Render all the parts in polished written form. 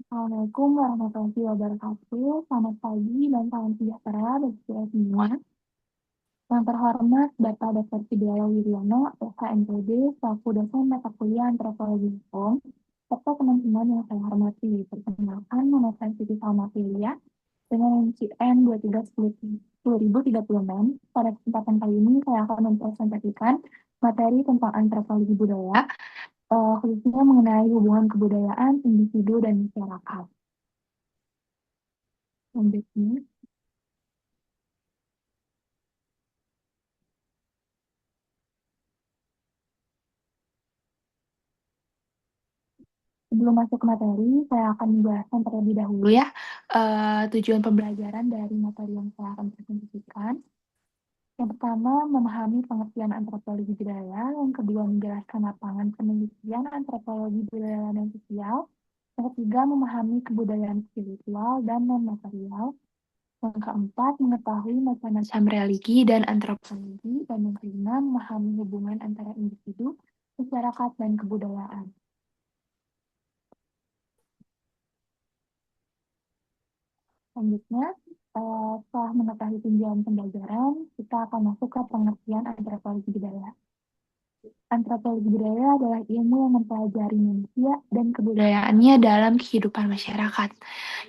Assalamualaikum warahmatullahi wabarakatuh. Selamat pagi dan salam sejahtera bagi kita semua. Yang terhormat Bapak Dr. Kidialo Wiryono, SHMPD, selaku dosen mata kuliah antropologi hukum, serta teman-teman yang saya hormati. Perkenalkan, nama saya Siti Salmafilia dengan NCN 2310036. Pada kesempatan kali ini, saya akan mempresentasikan materi tentang antropologi budaya, khususnya mengenai hubungan kebudayaan, individu, dan masyarakat. Selanjutnya, sebelum masuk ke materi, saya akan menjelaskan terlebih dahulu ya tujuan pembelajaran dari materi yang saya akan presentasikan. Yang pertama, memahami pengertian antropologi budaya. Yang kedua, menjelaskan lapangan penelitian antropologi budaya dan sosial. Yang ketiga, memahami kebudayaan spiritual dan non-material. Yang keempat, mengetahui macam-macam religi dan antropologi. Dan yang kelima, memahami hubungan antara individu, masyarakat, dan kebudayaan. Selanjutnya, setelah mengetahui tujuan pembelajaran, kita akan masuk ke pengertian antropologi budaya. Antropologi budaya adalah ilmu yang mempelajari manusia dan kebudayaannya dalam kehidupan masyarakat.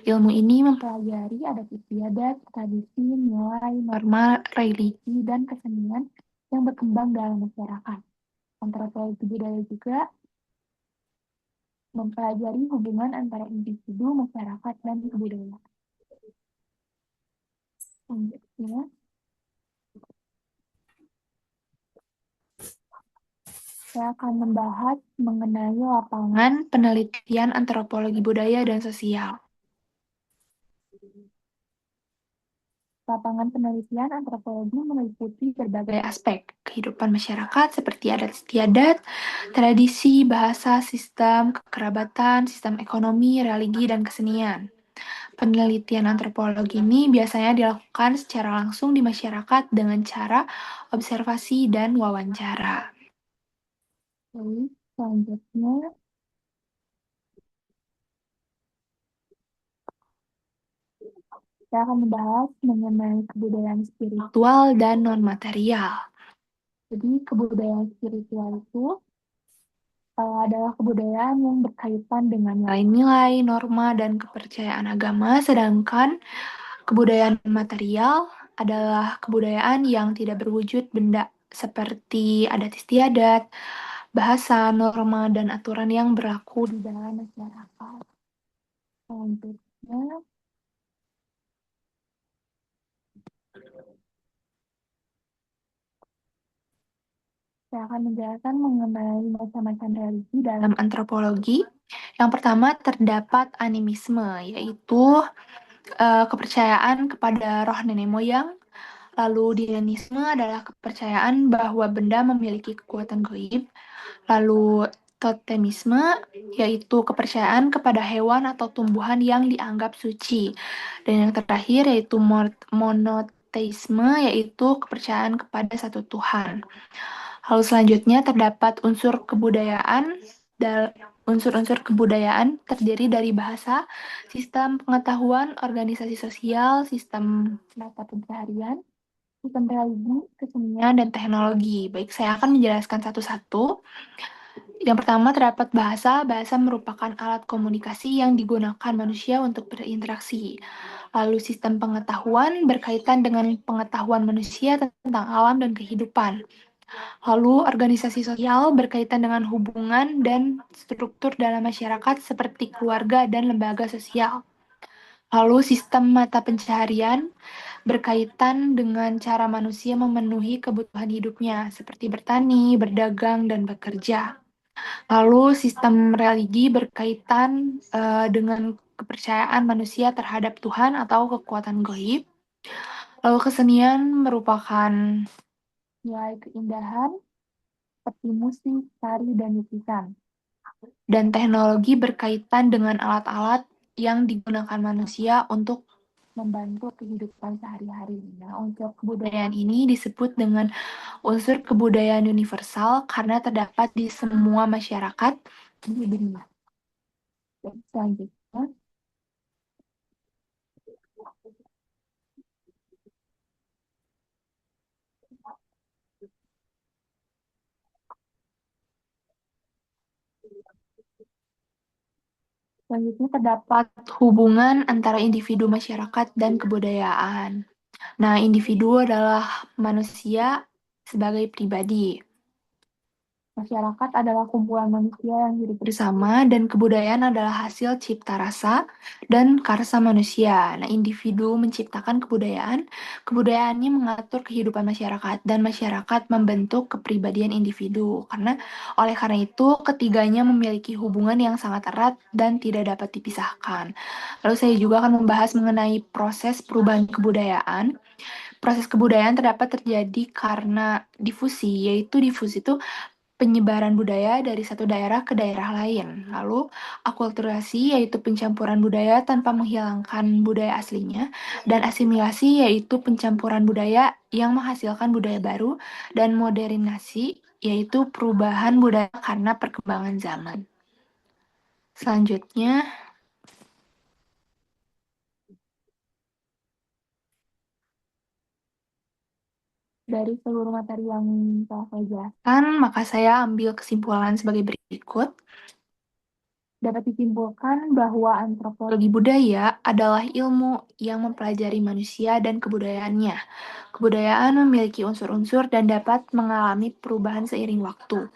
Ilmu ini mempelajari adat istiadat, tradisi, nilai, norma, religi, dan kesenian yang berkembang dalam masyarakat. Antropologi budaya juga mempelajari hubungan antara individu, masyarakat, dan kebudayaan. Selanjutnya, saya akan membahas mengenai lapangan penelitian antropologi budaya dan sosial. Lapangan penelitian antropologi meliputi berbagai aspek kehidupan masyarakat seperti adat istiadat, tradisi, bahasa, sistem kekerabatan, sistem ekonomi, religi, dan kesenian. Penelitian antropologi ini biasanya dilakukan secara langsung di masyarakat dengan cara observasi dan wawancara. Oke, selanjutnya saya akan membahas mengenai kebudayaan spiritual dan non-material. Jadi kebudayaan spiritual itu adalah kebudayaan yang berkaitan dengan nilai-nilai, norma, dan kepercayaan agama, sedangkan kebudayaan material adalah kebudayaan yang tidak berwujud benda seperti adat istiadat, bahasa, norma, dan aturan yang berlaku di dalam masyarakat. Selanjutnya, saya akan menjelaskan mengenai macam-macam religi dalam antropologi. Yang pertama terdapat animisme, yaitu kepercayaan kepada roh nenek moyang. Lalu Dianisme adalah kepercayaan bahwa benda memiliki kekuatan gaib. Lalu totemisme, yaitu kepercayaan kepada hewan atau tumbuhan yang dianggap suci. Dan yang terakhir yaitu monoteisme, yaitu kepercayaan kepada satu Tuhan. Lalu selanjutnya terdapat unsur kebudayaan. Unsur-unsur kebudayaan terdiri dari bahasa, sistem pengetahuan, organisasi sosial, sistem mata pencaharian, sistem religi, kesenian, dan teknologi. Baik, saya akan menjelaskan satu-satu. Yang pertama terdapat bahasa. Bahasa merupakan alat komunikasi yang digunakan manusia untuk berinteraksi. Lalu sistem pengetahuan berkaitan dengan pengetahuan manusia tentang alam dan kehidupan. Lalu organisasi sosial berkaitan dengan hubungan dan struktur dalam masyarakat seperti keluarga dan lembaga sosial. Lalu sistem mata pencaharian berkaitan dengan cara manusia memenuhi kebutuhan hidupnya seperti bertani, berdagang, dan bekerja. Lalu sistem religi berkaitan dengan kepercayaan manusia terhadap Tuhan atau kekuatan gaib. Lalu kesenian merupakan nilai keindahan seperti musik, tari, dan lukisan. Dan teknologi berkaitan dengan alat-alat yang digunakan manusia untuk membantu kehidupan sehari-hari. Nah, unsur kebudayaan ini disebut dengan unsur kebudayaan universal karena terdapat di semua masyarakat di dunia. Dan selanjutnya, terdapat hubungan antara individu masyarakat dan kebudayaan. Nah, individu adalah manusia sebagai pribadi. Masyarakat adalah kumpulan manusia yang hidup bersama, dan kebudayaan adalah hasil cipta rasa dan karsa manusia. Nah, individu menciptakan kebudayaan, kebudayaannya mengatur kehidupan masyarakat, dan masyarakat membentuk kepribadian individu. Oleh karena itu, ketiganya memiliki hubungan yang sangat erat dan tidak dapat dipisahkan. Lalu saya juga akan membahas mengenai proses perubahan kebudayaan. Proses kebudayaan terdapat terjadi karena difusi, yaitu difusi itu penyebaran budaya dari satu daerah ke daerah lain. Lalu, akulturasi yaitu pencampuran budaya tanpa menghilangkan budaya aslinya, dan asimilasi yaitu pencampuran budaya yang menghasilkan budaya baru, dan modernisasi yaitu perubahan budaya karena perkembangan zaman. Selanjutnya, dari seluruh materi yang telah saya jelaskan, maka saya ambil kesimpulan sebagai berikut. Dapat disimpulkan bahwa antropologi budaya adalah ilmu yang mempelajari manusia dan kebudayaannya. Kebudayaan memiliki unsur-unsur dan dapat mengalami perubahan seiring waktu.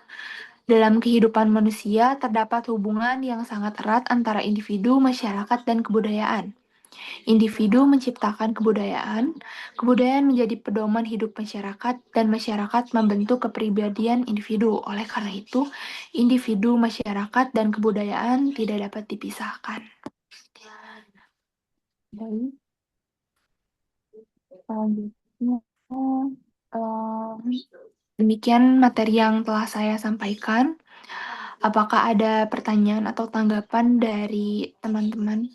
Dalam kehidupan manusia, terdapat hubungan yang sangat erat antara individu, masyarakat, dan kebudayaan. Individu menciptakan kebudayaan, kebudayaan menjadi pedoman hidup masyarakat, dan masyarakat membentuk kepribadian individu. Oleh karena itu, individu, masyarakat, dan kebudayaan tidak dapat dipisahkan. Baik, selanjutnya, demikian materi yang telah saya sampaikan. Apakah ada pertanyaan atau tanggapan dari teman-teman?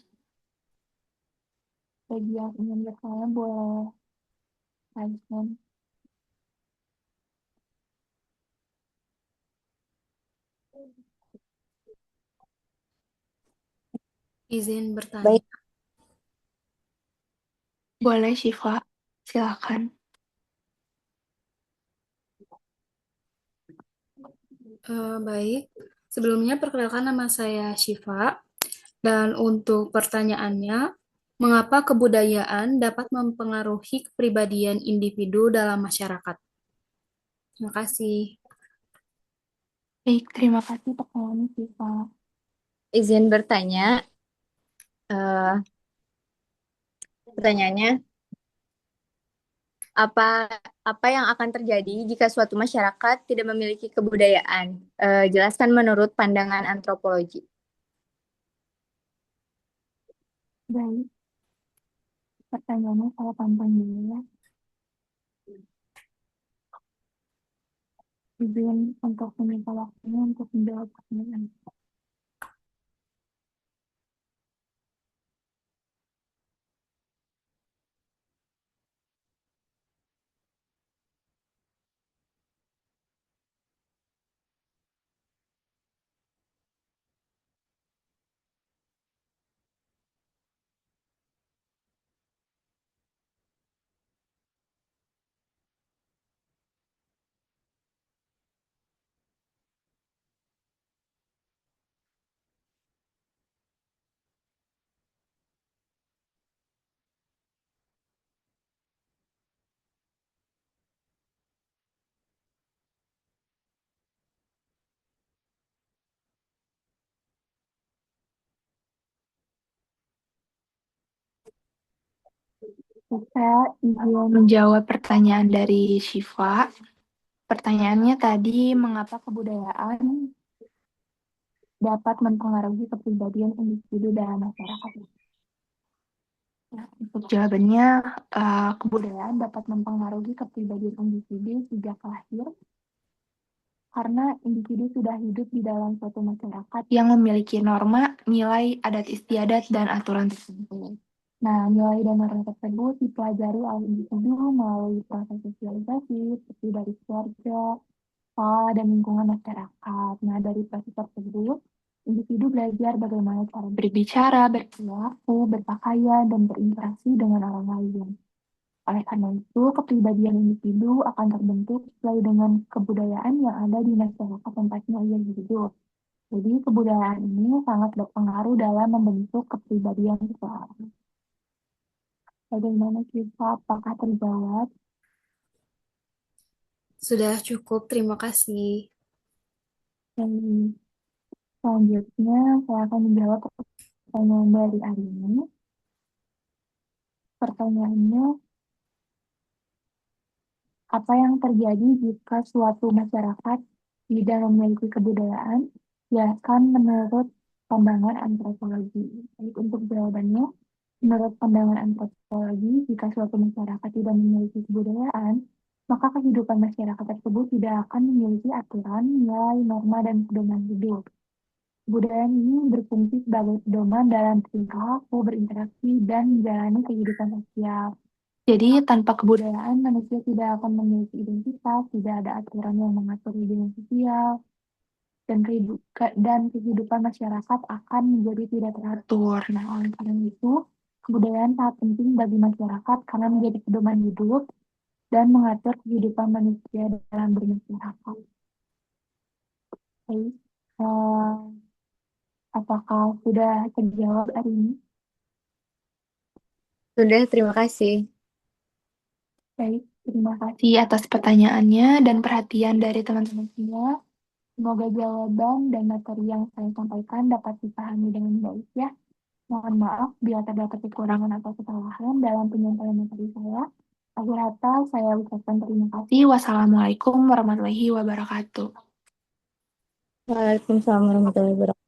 Bagi yang ingin bertanya, boleh raiskan. Izin bertanya. Baik, Boleh, Syifa. Silakan. Baik, sebelumnya perkenalkan nama saya Syifa, dan untuk pertanyaannya, mengapa kebudayaan dapat mempengaruhi kepribadian individu dalam masyarakat? Terima kasih. Baik, terima kasih pertanyaannya, Syifa. izin bertanya. eh, Pertanyaannya, apa apa yang akan terjadi jika suatu masyarakat tidak memiliki kebudayaan? Jelaskan menurut pandangan antropologi. Baik, pertanyaannya saya pantang dulu ya. Izin untuk meminta waktunya untuk menjawab pertanyaan. Saya izin menjawab pertanyaan dari Syifa. Pertanyaannya tadi, mengapa kebudayaan dapat mempengaruhi kepribadian individu dalam masyarakat? Nah, untuk jawabannya, kebudayaan dapat mempengaruhi kepribadian individu sejak lahir karena individu sudah hidup di dalam suatu masyarakat yang memiliki norma, nilai, adat istiadat, dan aturan tertentu. Nah, nilai dan nilai tersebut dipelajari oleh individu melalui proses sosialisasi, seperti dari keluarga, sekolah, dan lingkungan masyarakat. Nah, dari proses tersebut, individu belajar bagaimana cara berbicara, berperilaku, berpakaian, dan berinteraksi dengan orang lain. Oleh karena itu, kepribadian individu akan terbentuk sesuai dengan kebudayaan yang ada di masyarakat tempatnya ia hidup. Jadi, kebudayaan ini sangat berpengaruh dalam membentuk kepribadian seseorang. Bagaimana kita apakah terjawab? Sudah cukup, terima kasih. Dan selanjutnya, saya akan menjawab pertanyaan dari Arini. Pertanyaannya, apa yang terjadi jika suatu masyarakat tidak memiliki kebudayaan? Jelaskan menurut pandangan antropologi. Baik, untuk jawabannya, menurut pandangan antropologi, jika suatu masyarakat tidak memiliki kebudayaan, maka kehidupan masyarakat tersebut tidak akan memiliki aturan, nilai, norma, dan pedoman hidup. Kebudayaan ini berfungsi sebagai pedoman dalam tingkah laku, berinteraksi, dan menjalani kehidupan sosial. Jadi, tanpa kebudayaan, manusia tidak akan memiliki identitas, tidak ada aturan yang mengatur hubungan sosial, dan kehidupan masyarakat akan menjadi tidak teratur. Nah, oleh karena itu, kebudayaan sangat penting bagi masyarakat karena menjadi pedoman hidup dan mengatur kehidupan manusia dalam bermasyarakat. Baik, apakah sudah terjawab hari ini? Sudah, terima kasih. Baik, terima kasih atas pertanyaannya dan perhatian dari teman-teman semua. Semoga jawaban dan materi yang saya sampaikan dapat dipahami dengan baik ya. Mohon maaf bila terdapat kekurangan atau kesalahan dalam penyampaian materi saya. Akhir kata, saya ucapkan terima kasih. Wassalamualaikum warahmatullahi wabarakatuh. Waalaikumsalam warahmatullahi wabarakatuh.